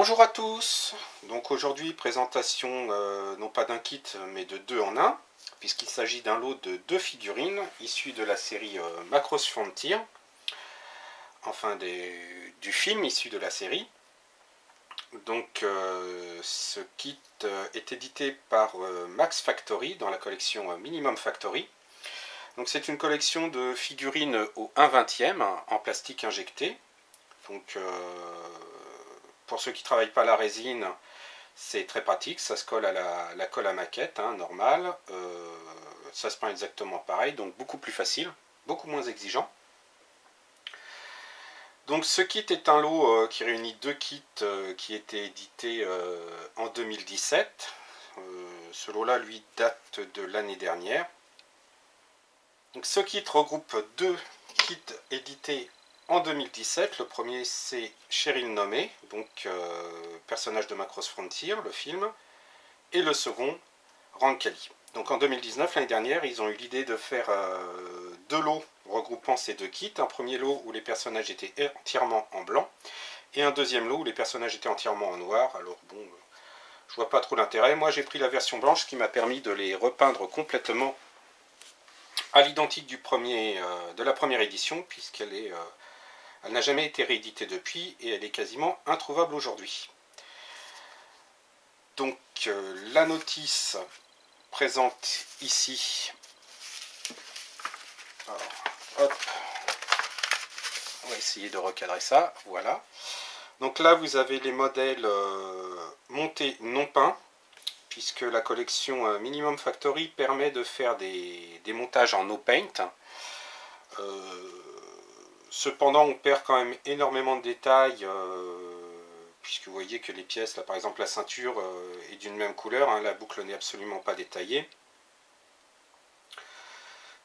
Bonjour à tous, donc aujourd'hui présentation non pas d'un kit mais de deux en un, puisqu'il s'agit d'un lot de deux figurines issues de la série Macross Frontier, enfin du film issu de la série. Donc ce kit est édité par Max Factory dans la collection Minimum Factory. Donc c'est une collection de figurines au 1/20 en plastique injecté. Donc pour ceux qui ne travaillent pas la résine, c'est très pratique, ça se colle à la colle à maquette, hein, normale. Ça se peint exactement pareil, donc beaucoup plus facile, beaucoup moins exigeant. Donc ce kit est un lot qui réunit deux kits qui étaient édités en 2017. Ce lot-là, lui, date de l'année dernière. Donc ce kit regroupe deux kits édités en 2017. Le premier, c'est Cheryl Nomé, donc personnage de Macross Frontier, le film. Et le second, Rancali. Donc en 2019, l'année dernière, ils ont eu l'idée de faire deux lots regroupant ces deux kits. Un premier lot où les personnages étaient entièrement en blanc, et un deuxième lot où les personnages étaient entièrement en noir. Alors bon, je vois pas trop l'intérêt. Moi j'ai pris la version blanche, qui m'a permis de les repeindre complètement à l'identique de la première édition, puisqu'elle elle n'a jamais été rééditée depuis, et elle est quasiment introuvable aujourd'hui. Donc la notice présente ici. Alors, hop, on va essayer de recadrer ça, voilà. Donc là vous avez les modèles montés non peints, puisque la collection Minimum Factory permet de faire des montages en no paint. Cependant on perd quand même énormément de détails, puisque vous voyez que les pièces, là par exemple la ceinture est d'une même couleur, hein, la boucle n'est absolument pas détaillée.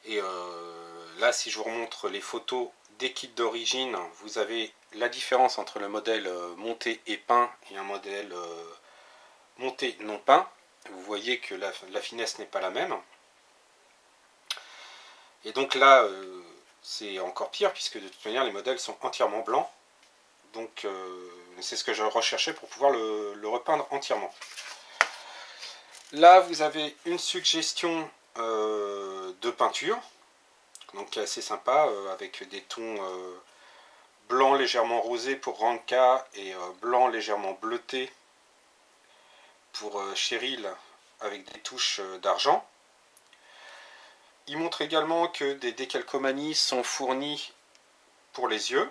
Et là, si je vous remontre les photos des kits d'origine, vous avez la différence entre le modèle monté et peint et un modèle monté non peint. Vous voyez que la finesse n'est pas la même. Et donc là, c'est encore pire, puisque de toute manière, les modèles sont entièrement blancs. Donc c'est ce que je recherchais pour pouvoir le repeindre entièrement. Là, vous avez une suggestion de peinture, donc assez sympa, avec des tons blanc légèrement rosé pour Ranka et blanc légèrement bleuté pour Cheryl, avec des touches d'argent. Il montre également que des décalcomanies sont fournies pour les yeux,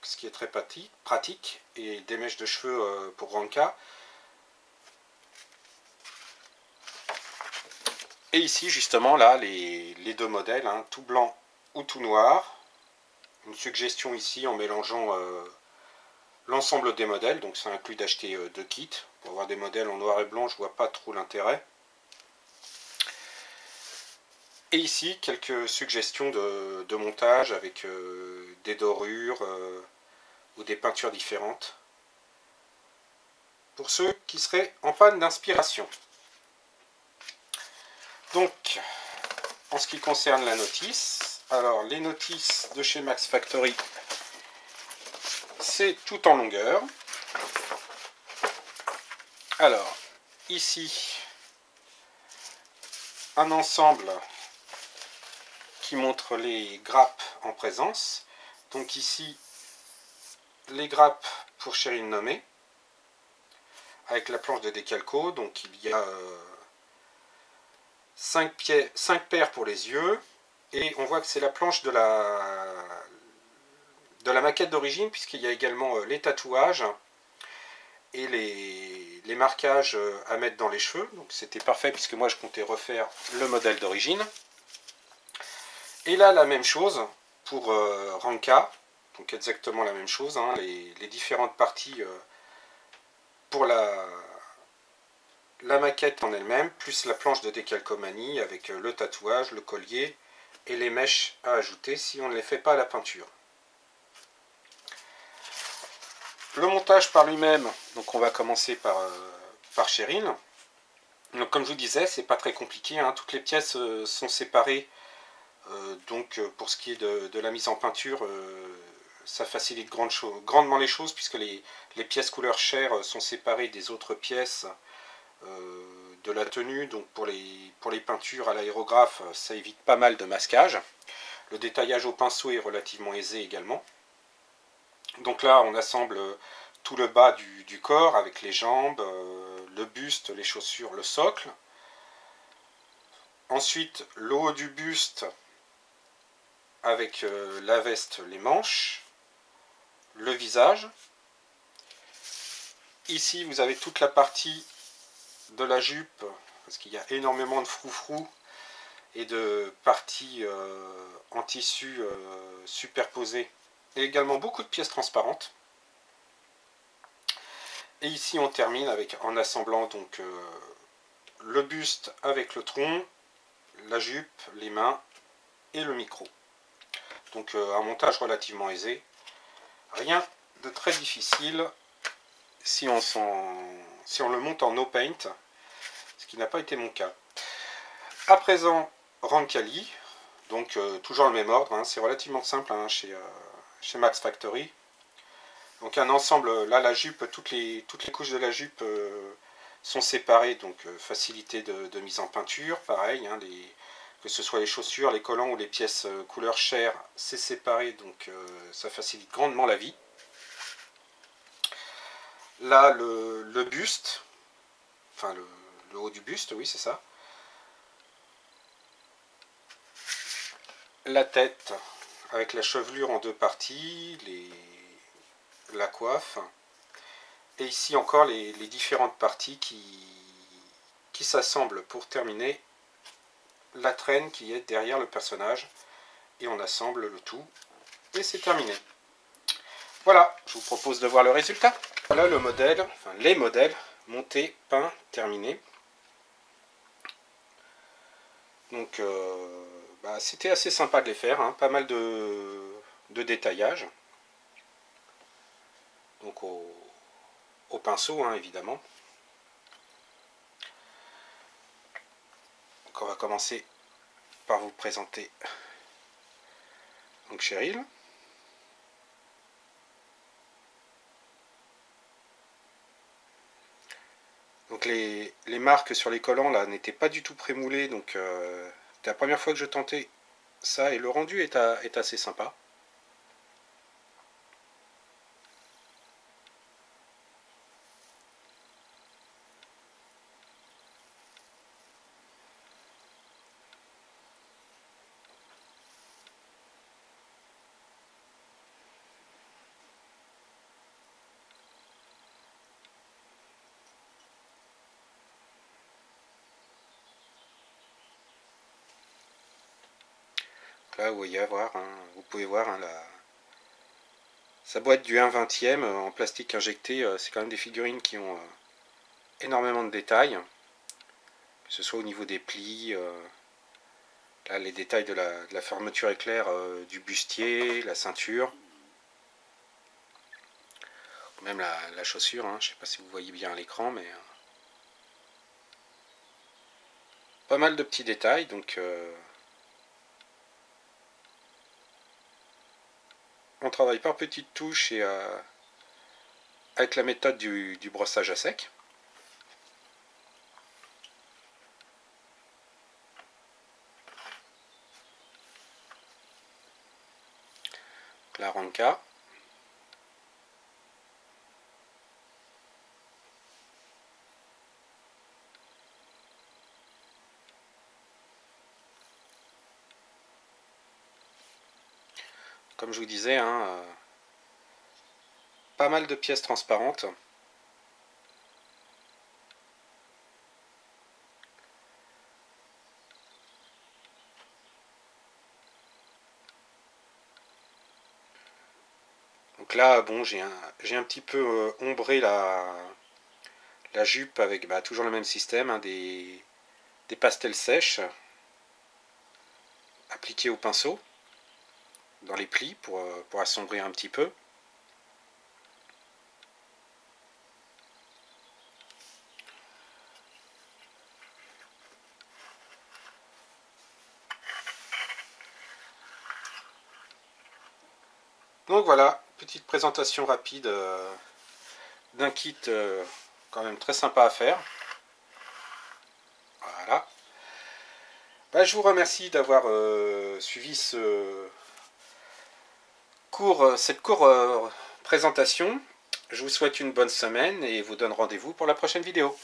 ce qui est très pratique, et des mèches de cheveux pour Ranka. Et ici justement là les deux modèles, hein, tout blanc ou tout noir. Une suggestion ici en mélangeant l'ensemble des modèles, donc ça inclut d'acheter deux kits. Pour avoir des modèles en noir et blanc, je vois pas trop l'intérêt. Et ici quelques suggestions de montage avec des dorures ou des peintures différentes, pour ceux qui seraient en panne d'inspiration. Donc, en ce qui concerne la notice, alors les notices de chez Max Factory, c'est tout en longueur. Alors, ici, un ensemble qui montre les grappes en présence. Donc ici, les grappes pour Cheryl Nomé, avec la planche de décalco. Donc il y a 5 paires pour les yeux, et on voit que c'est la planche de la maquette d'origine, puisqu'il y a également les tatouages et les marquages à mettre dans les cheveux. Donc c'était parfait, puisque moi je comptais refaire le modèle d'origine. Et là la même chose pour Ranka, donc exactement la même chose, hein, les différentes parties pour la maquette en elle-même, plus la planche de décalcomanie avec le tatouage, le collier et les mèches à ajouter si on ne les fait pas à la peinture. Le montage par lui-même, donc on va commencer par Cheryl. Donc comme je vous disais, c'est pas très compliqué, hein, toutes les pièces sont séparées. Donc pour ce qui est de la mise en peinture, ça facilite grandement les choses, puisque les pièces couleur chair sont séparées des autres pièces de la tenue. Donc pour les peintures à l'aérographe, ça évite pas mal de masquage. Le détaillage au pinceau est relativement aisé également. Donc là, on assemble tout le bas du corps avec les jambes, le buste, les chaussures, le socle. Ensuite, le haut du buste avec la veste, les manches, le visage. Ici, vous avez toute la partie de la jupe, parce qu'il y a énormément de froufrou et de parties en tissu superposées, et également beaucoup de pièces transparentes. Et ici, on termine en assemblant donc le buste avec le tronc, la jupe, les mains et le micro. Donc un montage relativement aisé. Rien de très difficile si on le monte en no paint, ce qui n'a pas été mon cas. À présent, Rancali, donc toujours le même ordre, hein, c'est relativement simple hein, chez Max Factory. Donc un ensemble, là la jupe, toutes les couches de la jupe sont séparées, donc facilité de mise en peinture, pareil, hein, que ce soit les chaussures, les collants ou les pièces couleur chair, c'est séparé, donc ça facilite grandement la vie. Là le buste, enfin le haut du buste, oui c'est ça. La tête avec la chevelure en deux parties, la coiffe. Et ici encore les différentes parties qui s'assemblent pour terminer la traîne qui est derrière le personnage. Et on assemble le tout et c'est terminé. Voilà, je vous propose de voir le résultat. Voilà le modèle, enfin les modèles montés, peints, terminés. Donc c'était assez sympa de les faire, hein, pas mal de détaillage. Donc au pinceau hein, évidemment. Donc on va commencer par vous présenter donc Cheryl. Donc les marques sur les collants là n'étaient pas du tout prémoulées, donc c'était la première fois que je tentais ça et le rendu est assez sympa. Là vous pouvez voir hein, sa boîte du 1/20 en plastique injecté, c'est quand même des figurines qui ont énormément de détails, que ce soit au niveau des plis, là les détails de la fermeture éclair du bustier, la ceinture, même la chaussure, hein, je ne sais pas si vous voyez bien à l'écran, mais pas mal de petits détails, donc on travaille par petites touches et avec la méthode du brossage à sec. La Ranka. Comme je vous disais, hein, pas mal de pièces transparentes. Donc là, bon, j'ai un petit peu ombré la jupe avec toujours le même système, hein, des pastels sèches appliqués au pinceau dans les plis pour assombrir un petit peu. Donc voilà, petite présentation rapide d'un kit quand même très sympa à faire. Voilà. Bah, je vous remercie d'avoir suivi cette courte présentation. Je vous souhaite une bonne semaine et vous donne rendez-vous pour la prochaine vidéo.